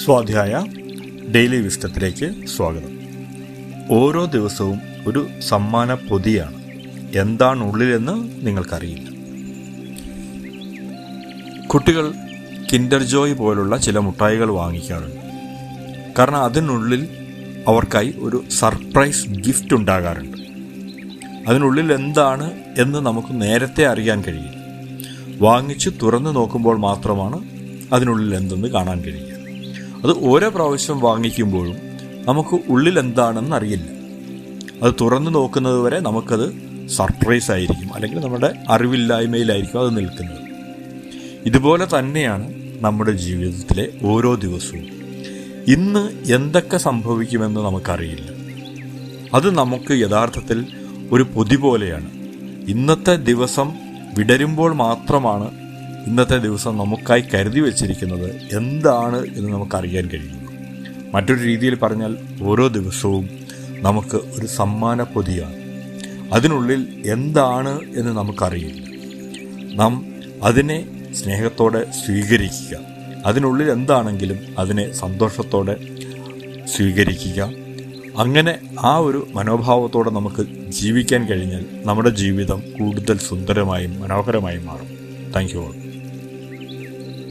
സ്വാധ്യായ ഡെയിലി വിസ്റ്റത്തിലേക്ക് സ്വാഗതം. ഓരോ ദിവസവും ഒരു സമ്മാന പൊതിയാണ്. എന്താണ് ഉള്ളിലെന്ന് നിങ്ങൾക്കറിയില്ല. കുട്ടികൾ കിൻഡർ ജോയ് പോലുള്ള ചില മുട്ടായികൾ വാങ്ങിക്കാറുണ്ട്. കാരണം അതിനുള്ളിൽ അവർക്കായി ഒരു സർപ്രൈസ് ഗിഫ്റ്റ് ഉണ്ടാകാറുണ്ട്. അതിനുള്ളിൽ എന്താണ് എന്ന് നമുക്ക് നേരത്തെ അറിയാൻ കഴിയില്ല. വാങ്ങിച്ച് തുറന്നു നോക്കുമ്പോൾ മാത്രമാണ് അതിനുള്ളിൽ എന്തെന്ന് കാണാൻ കഴിയുക. അത് ഓരോ പ്രാവശ്യം വാങ്ങിക്കുമ്പോഴും നമുക്ക് ഉള്ളിൽ എന്താണെന്ന് അറിയില്ല. അത് തുറന്നു നോക്കുന്നത് വരെ നമുക്കത് സർപ്രൈസ് ആയിരിക്കും, അല്ലെങ്കിൽ നമ്മുടെ അറിവില്ലായ്മയിലായിരിക്കും അത് നിൽക്കുന്നത്. ഇതുപോലെ തന്നെയാണ് നമ്മുടെ ജീവിതത്തിലെ ഓരോ ദിവസവും. ഇന്ന് എന്തൊക്കെ സംഭവിക്കുമെന്ന് നമുക്കറിയില്ല. അത് നമുക്ക് യഥാർത്ഥത്തിൽ ഒരു പൊതി പോലെയാണ്. ഇന്നത്തെ ദിവസം വിടരുമ്പോൾ മാത്രമാണ് ഇന്നത്തെ ദിവസം നമുക്കായി കരുതി വച്ചിരിക്കുന്നത് എന്താണ് എന്ന് നമുക്കറിയാൻ കഴിയുന്നു. മറ്റൊരു രീതിയിൽ പറഞ്ഞാൽ ഓരോ ദിവസവും നമുക്ക് ഒരു സമ്മാന പൊതിയാണ്. അതിനുള്ളിൽ എന്താണ് എന്ന് നമുക്കറിയില്ല. നാം അതിനെ സ്നേഹത്തോടെ സ്വീകരിക്കുക. അതിനുള്ളിൽ എന്താണെങ്കിലും അതിനെ സന്തോഷത്തോടെ സ്വീകരിക്കുക. അങ്ങനെ ആ ഒരു മനോഭാവത്തോടെ നമുക്ക് ജീവിക്കാൻ കഴിഞ്ഞാൽ നമ്മുടെ ജീവിതം കൂടുതൽ സുന്ദരമായും മനോഹരമായും മാറും. Thank you all.